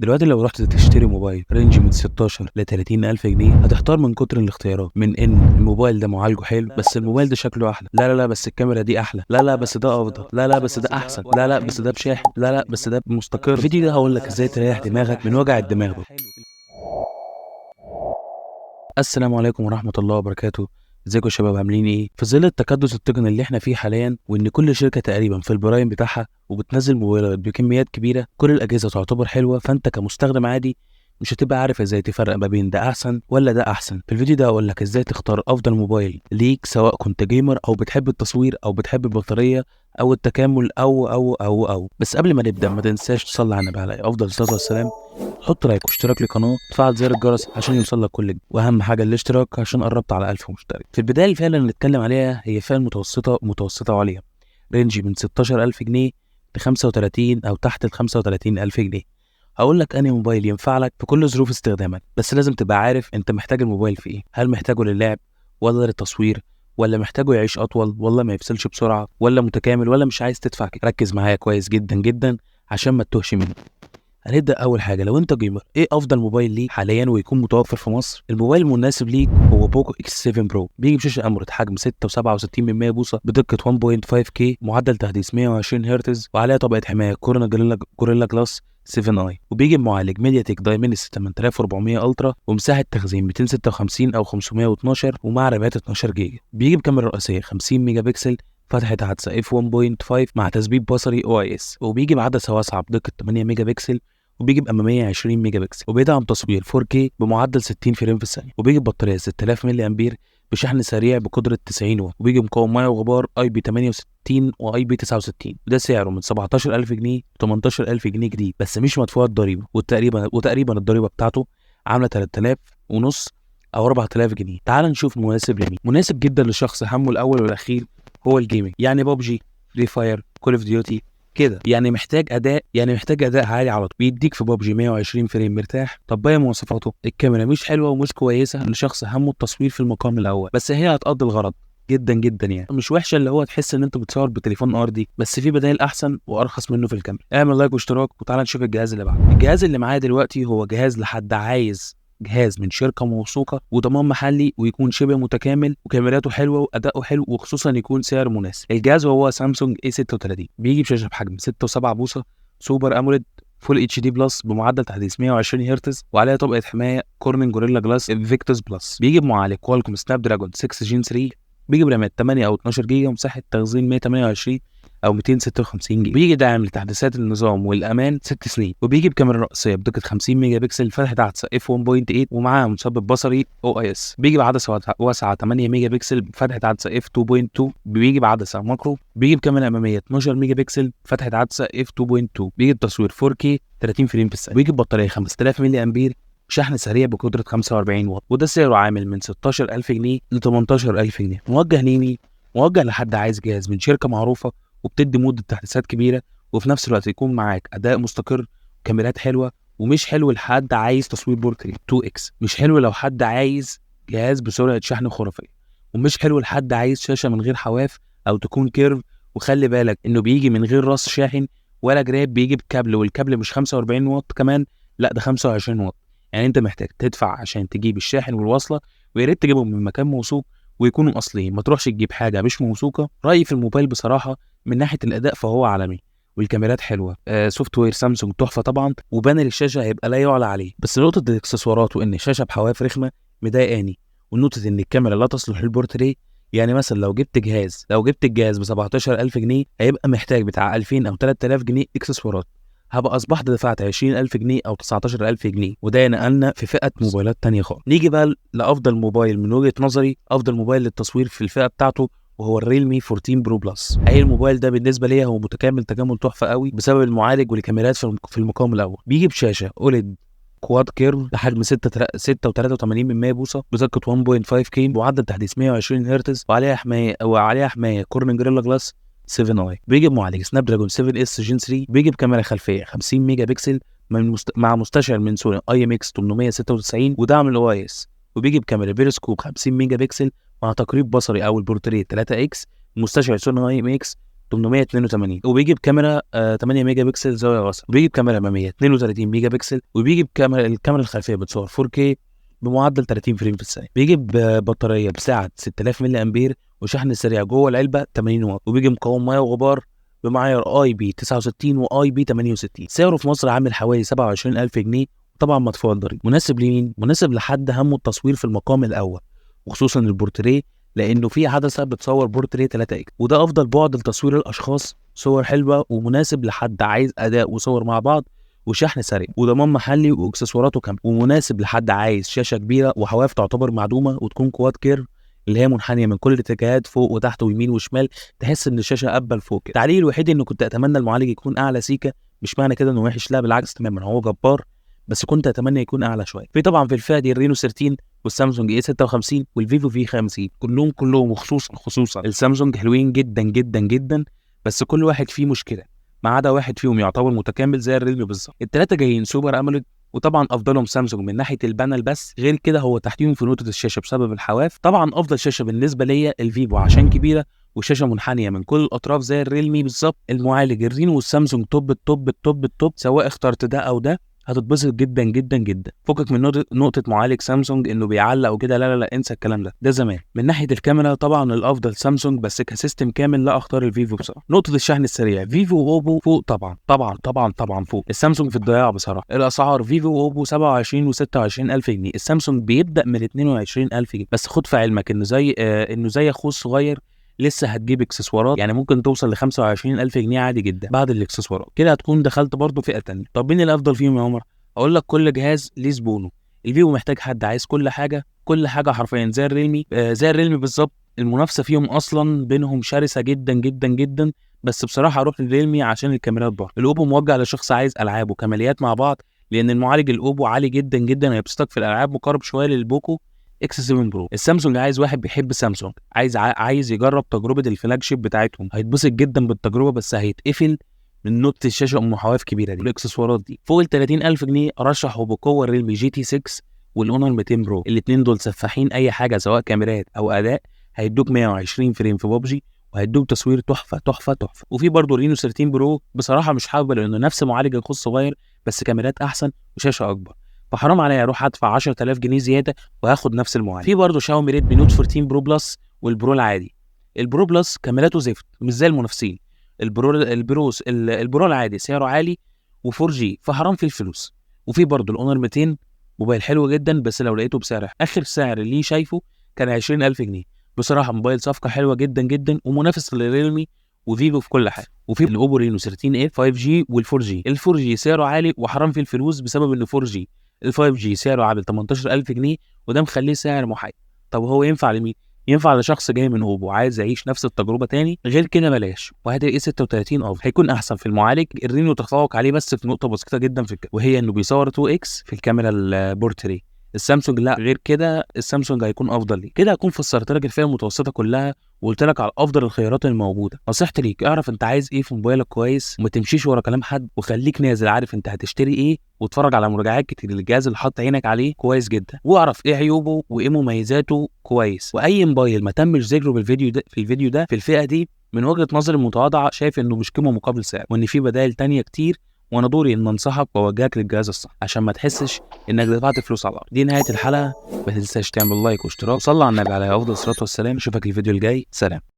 دلوقتي لو رحت تشتري موبايل رينج من 16 ل 30 ألف جنيه هتحتار من كتر الاختيارات، من ان الموبايل ده معالجه حلو بس الموبايل ده شكله احلى، لا بس الكاميرا دي احلى، لا بس ده افضل، لا بس ده احسن، لا بس ده بشاحن، لا بس ده مستقر. الفيديو ده هقول لك ازاي تريح دماغك من وجع الدماغ ده. السلام عليكم ورحمة الله وبركاته. ازيكم يا شباب، عاملين ايه؟ في ظل التكدس التقني اللي احنا فيه حاليا، وان كل شركة تقريبا في البرايم بتاعها وبتنزل موبايلات بكميات كبيرة، كل الاجهزة تعتبر حلوة، فانت كمستخدم عادي مش هتبقى عارف ازاي تفرق ما بين ده احسن ولا ده احسن. في الفيديو ده هقول لك ازاي تختار افضل موبايل ليك، سواء كنت جيمر او بتحب التصوير او بتحب البطارية او التكامل او بس قبل ما نبدأ ما تنساش تصلي على النبي عليه افضل الصلاة والسلام، حط لايك واشتراك للقناه وتفعل زر الجرس عشان يوصلك كل جديد، واهم حاجه الاشتراك عشان قربت على 1000 مشترك. في البدايه الفئه اللي نتكلم عليها هي فئه متوسطه وعاليه، رينج من 16000 جنيه ل 35 او تحت ال 35000 جنيه. هقول لك انهي موبايل ينفع لك في كل ظروف استخدامك، بس لازم تبقى عارف انت محتاج الموبايل في ايه. هل محتاجه للعب ولا للتصوير، ولا محتاجه يعيش اطول ولا ما يفصلش بسرعه، ولا متكامل ولا مش عايز تدفع كده. ركز معايا كويس جدا جدا عشان ما تتوهش مني. هنبدأ أول حاجة، لو أنت جيمر إيه أفضل موبايل ليك حاليا ويكون متوفر في مصر؟ الموبايل المناسب ليك هو بوكو اكس 7 برو، بيجي بشاشة أموليد حجم 6.67 بوصة بدقة 1.5K، معدل تحديث 120 هرتز، وعليها طبقة حماية جوريلا جلاس 7 اي، وبيجي بمعالج ميديا تك دايمنسيتي 8400 الترا، ومساحة تخزين 256 أو 512، ومع رامات 12 جيجا. بيجي بكاميرا رئيسية 50 ميجا بكسل، فتحة عدسة اف 1.5 مع تثبيت بصري او اي اس، وبيجي بعدسة واسعة بدقة 8 ميجا بكسل، وبيجي بأمامية 20 ميجا بكسل، وبيدعم تصوير 4K بمعدل 60 فريم في الثانية، وبيجي ببطارية 6000 ملي أمبير بشحن سريع بقدرة 90 واط، وبيجي مقاوم ميه وغبار اي بي 68 واي بي 69، وده سعره من 17000 جنيه ل 18000 جنيه جديد، بس مش مدفوع الضريبة، وتقريبا الضريبة بتاعته عاملة 3000 ونص او 4000 جنيه. تعال نشوف مناسب لمين. مناسب جدا لشخص همه الاول والاخير هو الجيمنج، يعني ببجي، فري فاير، كول اوف ديوتي كده، يعني محتاج اداء عالي على طول. بيديك في ببجي 120 فريم مرتاح. طب باقي مواصفاته، الكاميرا مش حلوه ومش كويسه لشخص همه التصوير في المقام الاول، بس هي هتقضي الغرض جدا جدا، يعني مش وحشه اللي هو تحس ان انت بتصور بتليفون ارضي، بس في بدائل احسن وارخص منه في الكاميرا. اعمل لايك واشتراك وتعالى نشوف الجهاز اللي بعده. الجهاز اللي معايا دلوقتي هو جهاز لحد عايز جهاز من شركه موثوقه وضمان محلي ويكون شبه متكامل وكاميراته حلوه واداؤه حلو، وخصوصا يكون سعر مناسب. الجهاز هو سامسونج A36، بيجي بشاشه بحجم 6.7 بوصه سوبر اموليد فول اتش دي بلس بمعدل تحديث 120 هرتز، وعليها طبقه حمايه كورنينج جوريلا جلاس فيكتوس بلس. بيجي بمعالج كوالكوم سناب دراجون 6 جين 3، بيجي برامات 8 او 12 جيجا، ومساحه تخزين 128 او 256 جيجا. بيجي داعم لتحديثات النظام والامان 6 سنين، وبيجي بكاميرا رئيسيه بدقه 50 ميجا بكسل، فتحه عدسه اف 1.8 ومعاها مثبت بصري او اي اس. بيجي بعدسه واسعه 8 ميجا بكسل بفتحه عدسه اف 2.2. بيجي بعدسه ماكرو. بيجي بكاميرا اماميه 12 ميجا بكسل فتحه عدسه اف 2.2. بيجي بتصوير 4K 30 فريم في الثانيه. بيجي ببطاريه 5000 ملي امبير شحن سريع بقدرة 45 واط، وده سعره عامل من 16000 جنيه ل 18000 جنيه. موجه لمين؟ موجه لحد عايز جهاز من شركة معروفة وبتدي مدة تحديثات كبيرة، وفي نفس الوقت يكون معاك أداء مستقر، كاميرات حلوة، ومش حلو لحد عايز تصوير بورتري 2x، مش حلو لو حد عايز جهاز بسرعة شحن خرافية، ومش حلو لحد عايز شاشة من غير حواف أو تكون كيرف. وخلي بالك إنه بيجي من غير راس شاحن ولا جراب، بيجي بكابل، والكابل مش 45 واط كمان، لا ده 25 واط. يعني انت محتاج تدفع عشان تجيب الشاحن والوصله، ويا ريت تجيبهم من مكان موثوق ويكونوا اصليين، ما تروحش تجيب حاجه مش موثوقه. رايي في الموبايل بصراحه من ناحيه الاداء فهو عالمي، والكاميرات حلوه، سوفت وير سامسونج تحفه طبعا، وبانل الشاشه هيبقى لا يعلى عليه. بس نقطه الاكسسوارات وان الشاشه بحواف رخمه مضايقاني، ونقطه ان الكاميرا لا تصلح للبورتريه. يعني مثلا لو جبت الجهاز ب 17000 جنيه هيبقى محتاج بتاع 2000 او 3000 جنيه اكسسوارات، هبقى اصبحت دفعت 20000 جنيه او 19000 جنيه، وده ينقلنا في فئه موبايلات تانية خالص. نيجي بقى لافضل موبايل من وجهه نظري، افضل موبايل للتصوير في الفئه بتاعته، وهو الريلمي 14 برو بلس. الموبايل ده بالنسبه ليا هو متكامل تكامل تحفه قوي بسبب المعالج والكاميرات في المقام الاول. بيجي بشاشه اوليد كواد كيرف بحجم 6.83 بوصه بدقه 1.5K، معدل تحديث 120 هرتز، وعليها حمايه كورنينج جوريلا جلاس 7 اي. بيجي بمعالج سناب دراجون 7 اس جين 3. بيجي بكاميرا خلفيه 50 ميجا بكسل مع مستشعر من سوني اي ام اكس 896 ودعم الاو اي اس. وبيجي بكاميرا بيرسكوب 50 ميجا بكسل مع تقريب بصري او البورتريه 3 اكس، مستشعر سوني اي ام اكس 882 وبيجي بكاميرا 8 ميجا بكسل زاويه وسط، وبيجي بكاميرا اماميه 32 ميجا بكسل، وبيجي الكاميرا الخلفيه بتصور 4K بمعدل 30 فريم في الثانيه. بيجي ببطاريه بسعه 6000 ملي امبير وشحن سريع جوه العلبه 80 واط، وبيجي مقاوم ميه وغبار بمعايير اي بي 69 واي بي 68. سعره في مصر عامل حوالي 27000 جنيه، طبعا مدفوع الضريبه. مناسب لمين؟ مناسب لحد همه التصوير في المقام الاول، وخصوصا البورتريه، لانه في حدثه بتصور بورتريه 3 اكس، وده افضل بعد لتصوير الاشخاص. صور حلوه ومناسب لحد عايز اداء وصور مع بعض وشحن سريع وضمان محلي واكسسواراته كامله، ومناسب لحد عايز شاشه كبيره وحواف تعتبر معدومه وتكون كواد كيرف اللي هي منحنيه من كل الاتجاهات فوق وتحت ويمين وشمال، تحس ان الشاشه قبل فوق كده. التعليق الوحيد انه كنت اتمنى المعالج يكون اعلى سيكه، مش معنى كده انه وحش، لا بالعكس تماما، هو جبار، بس كنت اتمنى يكون اعلى شويه. في طبعا في الفئه دي الرينو 13 والسامسونج اي 56 والفيفو في 50، كلهم وخصوصا السامسونج حلوين جدا جدا جدا، بس كل واحد فيه مشكله ما عدا واحد فيهم يعتبر متكامل زي الريلمي بالظبط. الثلاثه جايين سوبر اموليد، وطبعا افضلهم سامسونج من ناحيه البانل، بس غير كده هو تحتيهم في نقطه الشاشه بسبب الحواف. طبعا افضل شاشه بالنسبه ليا الفيفو عشان كبيره وشاشه منحنيه من كل الاطراف زي الريلمي بالظبط. المعالج الرينو والسامسونج توب التوب التوب التوب، سواء اخترت ده او ده هتتبسط جدا جدا جدا. فكك من نقطه معالج سامسونج انه بيعلق وكده، لا لا لا انسى الكلام ده زمان. من ناحيه الكاميرا طبعا الافضل سامسونج، بس كسيستم كامل لا اختار الفيفو بصراحه. نقطه الشحن السريع فيفو واوبو فوق طبعا طبعا طبعا طبعا فوق السامسونج في الضياع بصراحه. الاسعار فيفو واوبو 27 و26 الف جنيه، السامسونج بيبدا من 22 الف جنيه، بس خد في علمك انه زي اخوه الصغير لسه هتجيب اكسسوارات، يعني ممكن توصل ل 25000 جنيه عادي جدا بعد الاكسسوارات، كده هتكون دخلت برضه فئه ثانيه. طب مين الافضل فيهم يا عمر؟ اقول لك كل جهاز ليه زبونه. الفيفو محتاج حد عايز كل حاجه حرفيا زي الريلمي بالظبط. المنافسه فيهم اصلا بينهم شرسه جدا جدا جدا، بس بصراحه اروح للريلمي عشان الكاميرات برضه. الاوبو موجه لشخص عايز العاب وكماليات مع بعض، لان المعالج الاوبو عالي جدا جدا هيبسطك في الالعاب، مقارب شويه للبوكو اكس 7 برو. السامسونج عايز واحد بيحب سامسونج، عايز يجرب تجربه الفلاج شيب بتاعتهم، هيتبسط جدا بالتجربه، بس هيتقفل من نقطه الشاشه حواف كبيره دي والاكسسوارات دي. فوق ال 30000 جنيه ارشح وبقوه الريلمي جي تي 6 والاونر 200 برو. الاثنين دول سفاحين اي حاجه سواء كاميرات او اداء، هيدوك 120 فريم في ببجي، وهيدوك تصوير تحفه تحفه تحفه. وفي برضه رينو 13 برو بصراحه مش حابه لانه نفس معالج الخاص صغير، بس كاميرات احسن وشاشه اكبر، فحرام عليا اروح ادفع 10000 جنيه زياده وهاخد نفس المعالج. في برضه شاومي ريدمي نوت 14 برو بلس والبرو العادي. البرو بلس كاميراته زفت مش زي المنافسين. البرو العادي سعره عالي و4G، فحرام في الفلوس. وفي برضه الاونر 200 موبايل حلو جدا، بس لو لقيته بسعر اخر سعر اللي شايفه كان 20000 جنيه، بصراحه موبايل صفقه حلوه جدا جدا ومنافس للريلمي وفيفو في كل حاجه. وفي الاوبو رينو 13 a 5G وال4G. ال4G سعره عالي وحرام في الفلوس بسبب انه 4G. ال5G سعره عامل 18000 جنيه، وده مخليه سعر محايد. طب هو ينفع لمين؟ ينفع لشخص جاي من اوبو عايز يعيش نفس التجربه تاني، غير كده بلاش. وهذا الاي 36 افضل، هيكون احسن في المعالج. الرينو تفوق عليه بس في نقطه بسيطه جدا في وهي انه بيصور 2x في الكاميرا البورتري. السامسونج لا، غير كده السامسونج هيكون افضل ليه. كده هكون فسرت لك الفئه المتوسطه كلها وقلت لك على افضل الخيارات الموجوده. نصيحتي ليك اعرف انت عايز ايه في موبايلك كويس، وما تمشيش ورا كلام حد، وخليك نازل عارف انت هتشتري ايه، واتفرج على مراجعات كتير للجهاز اللي حاطط عينك عليه كويس جدا، واعرف ايه عيوبه وايه مميزاته كويس. واي موبايل ما تمش ذكره في الفيديو ده في الفئه دي من وجهه نظري المتواضعه شايف انه مش قيمه مقابل سعر، وان في بدائل تانية كتير، وانا دوري ان انصحك واوجهك للجهاز الصح عشان ما تحسش انك دفعت فلوس على الارض. دي نهايه الحلقه، ما تنساش تعمل لايك واشتراك وصلي على النبي عليه افضل الصلاه والسلام. اشوفك الفيديو الجاي، سلام.